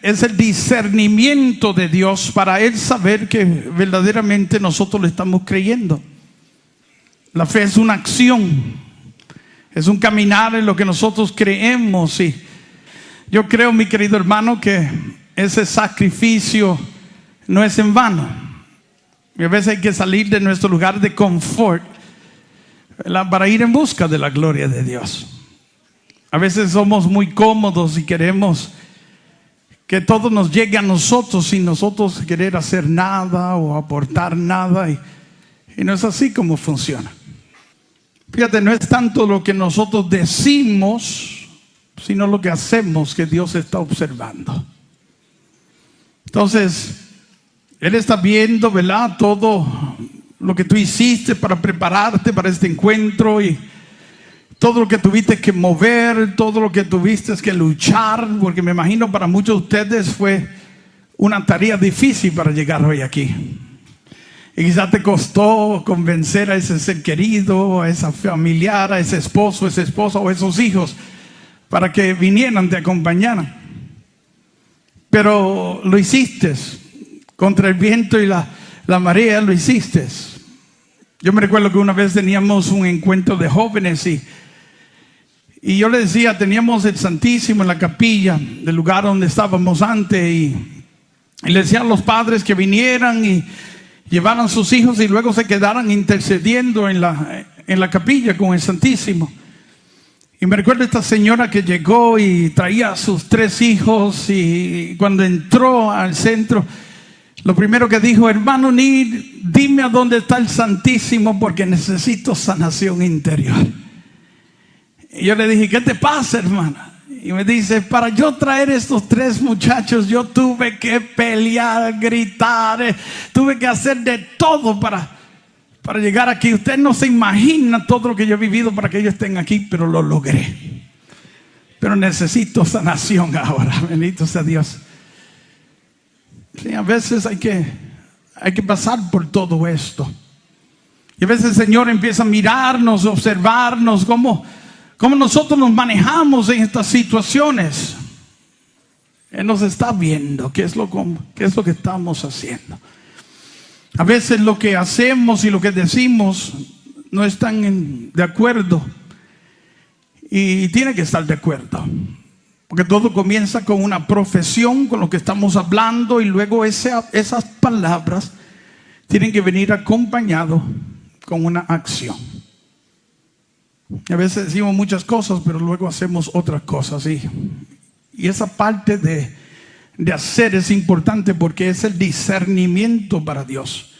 es el discernimiento de Dios para Él saber que verdaderamente nosotros le estamos creyendo. La fe es una acción, es un caminar en lo que nosotros creemos. Y yo creo, mi querido hermano, que ese sacrificio no es en vano. Y a veces hay que salir de nuestro lugar de confort, ¿verdad?, para ir en busca de la gloria de Dios. A veces somos muy cómodos y queremos que todo nos llegue a nosotros sin nosotros querer hacer nada o aportar nada. Y no es así como funciona. Fíjate, no es tanto lo que nosotros decimos, sino lo que hacemos que Dios está observando. Entonces, Él está viendo, ¿verdad?, todo lo que tú hiciste para prepararte para este encuentro, y todo lo que tuviste que mover, todo lo que tuviste que luchar, porque me imagino para muchos de ustedes fue una tarea difícil para llegar hoy aquí. Y quizás te costó convencer a ese ser querido, a esa familiar, a ese esposo, a esa esposa o a esos hijos para que vinieran, te acompañaran. Pero lo hiciste contra el viento y la marea, lo hiciste. Yo me recuerdo que una vez teníamos un encuentro de jóvenes y yo le decía, teníamos el Santísimo en la capilla del lugar donde estábamos antes, y le decía a los padres que vinieran y llevaran sus hijos y luego se quedaran intercediendo en la capilla con el Santísimo. Y me recuerdo esta señora que llegó y traía a sus 3 hijos, y cuando entró al centro, lo primero que dijo: hermano Nil, dime a dónde está el Santísimo porque necesito sanación interior. Y yo le dije: ¿qué te pasa, hermana? Y me dice: para yo traer estos 3 muchachos, yo tuve que pelear, gritar, tuve que hacer de todo para llegar aquí. Usted no se imagina todo lo que yo he vivido para que ellos estén aquí, pero lo logré. Pero necesito sanación ahora, bendito sea Dios. Sí, a veces hay que pasar por todo esto. Y a veces el Señor empieza a mirarnos, a observarnos, cómo nosotros nos manejamos en estas situaciones. Él nos está viendo qué es lo que estamos haciendo. A veces lo que hacemos y lo que decimos no están de acuerdo, y tiene que estar de acuerdo, porque todo comienza con una profesión, con lo que estamos hablando, y luego esas palabras tienen que venir acompañado con una acción. A veces decimos muchas cosas, pero luego hacemos otras cosas. Y esa parte de hacer es importante, porque es el discernimiento para Dios.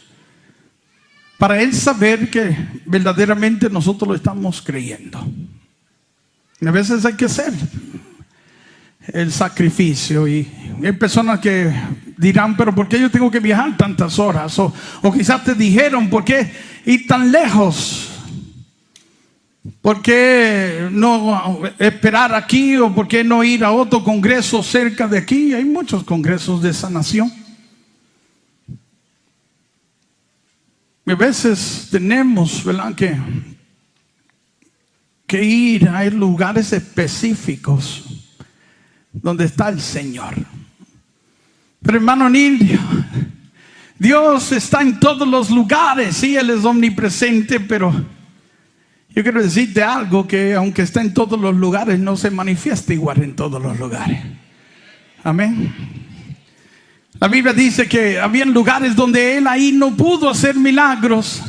Para Él saber que verdaderamente nosotros lo estamos creyendo. Y a veces hay que hacer el sacrificio. Y hay personas que dirán: pero ¿por qué yo tengo que viajar tantas horas? O quizás te dijeron: ¿por qué ir tan lejos? ¿Por qué no esperar aquí? ¿O por qué no ir a otro congreso cerca de aquí? Hay muchos congresos de sanación. Y a veces tenemos, ¿verdad?, que ir a lugares específicos donde está el Señor. Pero hermano Nil, Dios está en todos los lugares. Sí, Él es omnipresente, pero yo quiero decirte algo, que aunque está en todos los lugares, no se manifiesta igual en todos los lugares. Amén. La Biblia dice que había lugares donde Él ahí no pudo hacer milagros.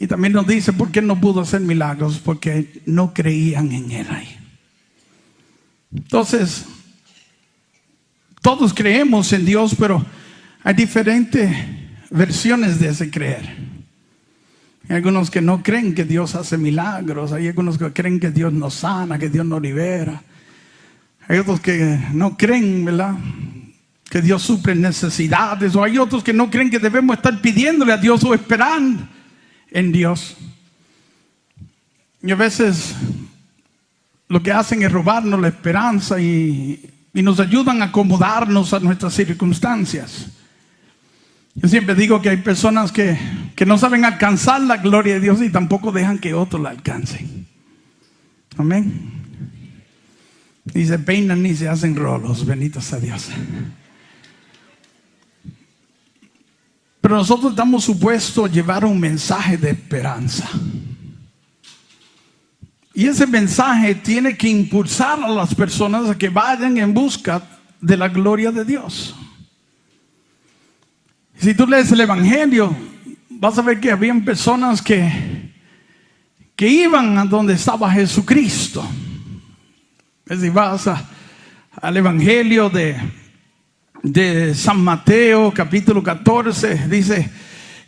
Y también nos dice por qué no pudo hacer milagros: porque no creían en Él ahí. Entonces, todos creemos en Dios, pero hay diferentes versiones de ese creer. Hay algunos que no creen que Dios hace milagros. Hay algunos que creen que Dios nos sana, que Dios nos libera. Hay otros que no creen, ¿verdad?, que Dios suple necesidades. O hay otros que no creen que debemos estar pidiéndole a Dios o esperando en Dios. Y a veces lo que hacen es robarnos la esperanza y nos ayudan a acomodarnos a nuestras circunstancias. Yo siempre digo que hay personas que no saben alcanzar la gloria de Dios y tampoco dejan que otros la alcancen. Amén. Ni se peinan ni se hacen rolos, bendito sea Dios. Pero nosotros estamos supuestos a llevar un mensaje de esperanza. Y ese mensaje tiene que impulsar a las personas a que vayan en busca de la gloria de Dios. Si tú lees el Evangelio, vas a ver que habían personas que iban a donde estaba Jesucristo. Si vas al Evangelio de San Mateo, capítulo 14, dice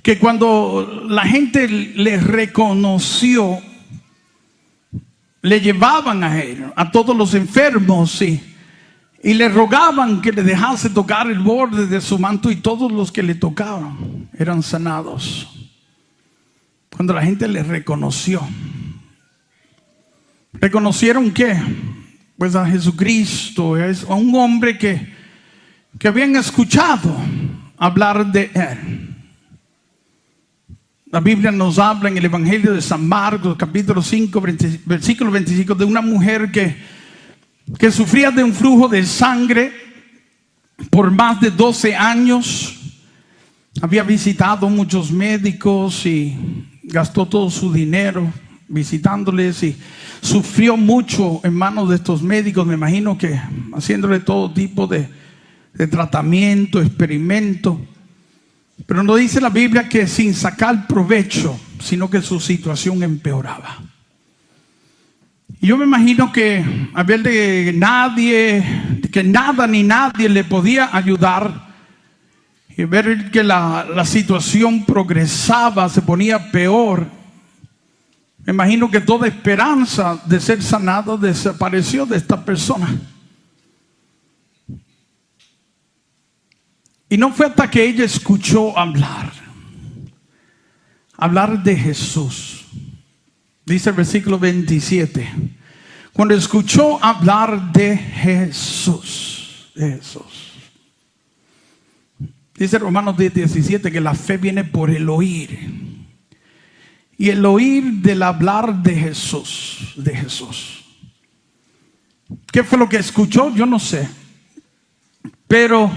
que cuando la gente le reconoció, le llevaban a él, a todos los enfermos, y le rogaban que le dejase tocar el borde de su manto, y todos los que le tocaban eran sanados. Cuando la gente le reconoció. ¿Reconocieron qué? Pues a Jesucristo, a un hombre que habían escuchado hablar de él. La Biblia nos habla en el Evangelio de San Marcos, capítulo 5, versículo 25, de una mujer que sufría de un flujo de sangre por más de 12 años. Había visitado muchos médicos y gastó todo su dinero visitándoles, y sufrió mucho en manos de estos médicos, me imagino que haciéndole todo tipo de tratamiento, experimento. Pero no dice la Biblia que sin sacar provecho, sino que su situación empeoraba. Y yo me imagino que a ver de nadie, que nada ni nadie le podía ayudar, y ver que la situación progresaba, se ponía peor, me imagino que toda esperanza de ser sanado desapareció de esta persona. Y no fue hasta que ella escuchó hablar de Jesús. Dice el versículo 27. Cuando escuchó hablar de Jesús. Dice Romanos 10:17 que la fe viene por el oír. Y el oír del hablar de Jesús. ¿Qué fue lo que escuchó? Yo no sé. Pero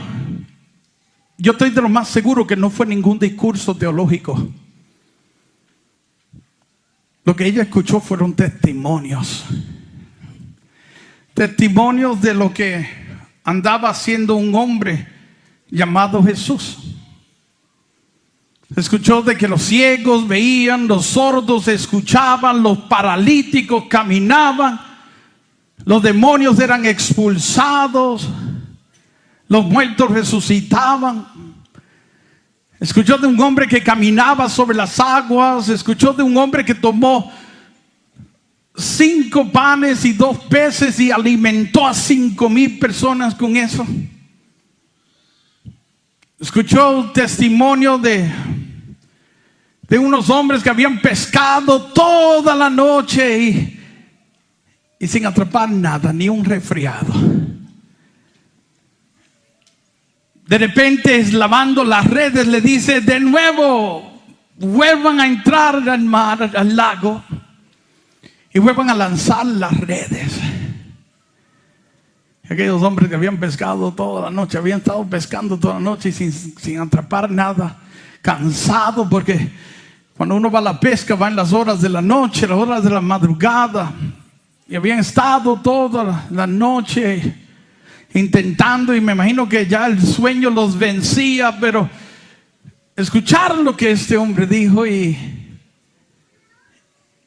yo estoy de lo más seguro que no fue ningún discurso teológico. Lo que ella escuchó fueron testimonios. Testimonios de lo que andaba haciendo un hombre llamado Jesús. Escuchó de que los ciegos veían, los sordos escuchaban, los paralíticos caminaban, los demonios eran expulsados, los muertos resucitaban. Escuchó de un hombre que caminaba sobre las aguas. Escuchó de un hombre que tomó 5 panes y 2 peces y alimentó a 5,000 personas con eso. Escuchó testimonio de unos hombres que habían pescado toda la noche y sin atrapar nada, ni un resfriado. De repente, lavando las redes, le dice de nuevo: vuelvan a entrar al mar, al lago, y vuelvan a lanzar las redes. Aquellos hombres que habían pescado toda la noche, habían estado pescando toda la noche sin atrapar nada, cansados, porque cuando uno va a la pesca va en las horas de la noche, las horas de la madrugada, y habían estado toda la noche intentando, y me imagino que ya el sueño los vencía, pero escucharon lo que este hombre dijo y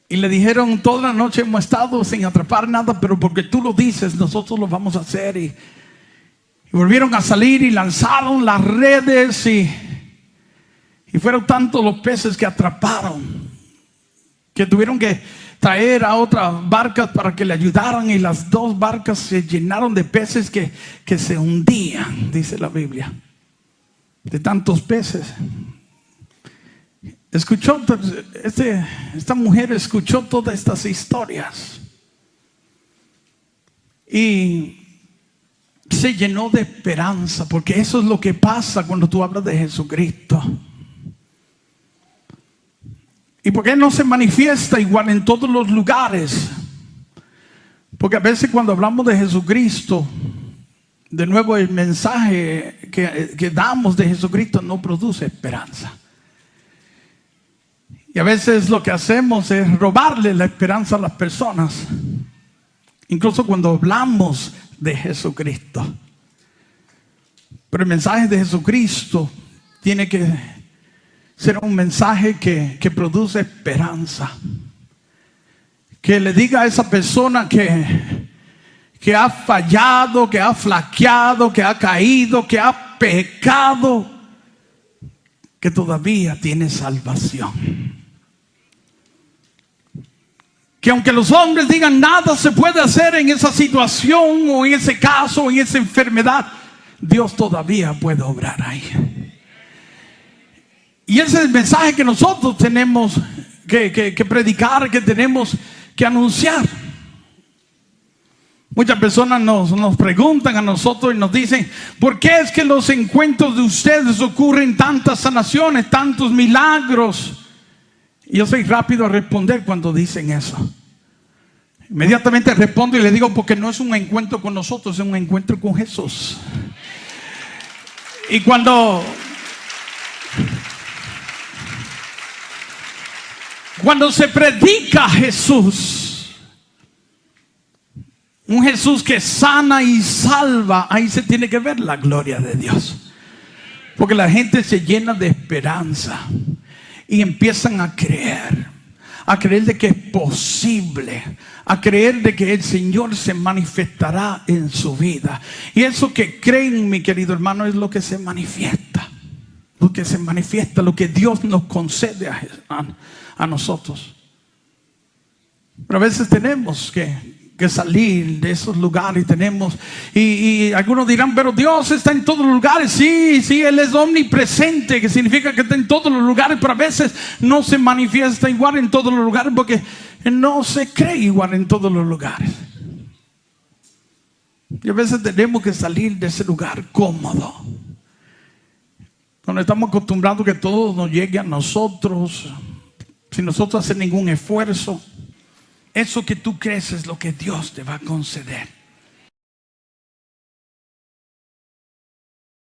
le dijeron: toda la noche hemos estado sin atrapar nada, pero porque tú lo dices, nosotros lo vamos a hacer. Y volvieron a salir y lanzaron las redes, y fueron tantos los peces que atraparon, que tuvieron que traer a otras barcas para que le ayudaran, y las 2 barcas se llenaron de peces que se hundían, dice la Biblia, de tantos peces. Esta mujer escuchó todas estas historias y se llenó de esperanza, porque eso es lo que pasa cuando tú hablas de Jesucristo. ¿Y por qué no se manifiesta igual en todos los lugares? Porque a veces cuando hablamos de Jesucristo, de nuevo el mensaje que damos de Jesucristo no produce esperanza. Y a veces lo que hacemos es robarle la esperanza a las personas. Incluso cuando hablamos de Jesucristo. Pero el mensaje de Jesucristo tiene que ser un mensaje que produce esperanza. Que le diga a esa persona que ha fallado, que ha flaqueado, que ha caído, que ha pecado, que todavía tiene salvación. Que aunque los hombres digan nada se puede hacer en esa situación o en ese caso o en esa enfermedad, Dios todavía puede obrar ahí. Y ese es el mensaje que nosotros tenemos que predicar, que tenemos que anunciar. Muchas personas nos preguntan a nosotros y nos dicen: ¿por qué es que los encuentros de ustedes ocurren tantas sanaciones, tantos milagros? Y yo soy rápido a responder cuando dicen eso. Inmediatamente respondo y le digo: porque no es un encuentro con nosotros, es un encuentro con Jesús. Y cuando se predica a Jesús, un Jesús que sana y salva, ahí se tiene que ver la gloria de Dios. Porque la gente se llena de esperanza y empiezan a creer de que es posible, a creer de que el Señor se manifestará en su vida. Y eso que creen, mi querido hermano, es lo que se manifiesta. Lo que se manifiesta, lo que Dios nos concede a nosotros. Pero a veces tenemos que salir de esos lugares. Y algunos dirán: pero Dios está en todos los lugares. Sí, Él es omnipresente, que significa que está en todos los lugares, pero a veces no se manifiesta igual en todos los lugares, porque no se cree igual en todos los lugares. Y a veces tenemos que salir de ese lugar cómodo, donde estamos acostumbrados que todo nos llegue a nosotros, sin nosotros hacer ningún esfuerzo. Eso que tú crees es lo que Dios te va a conceder.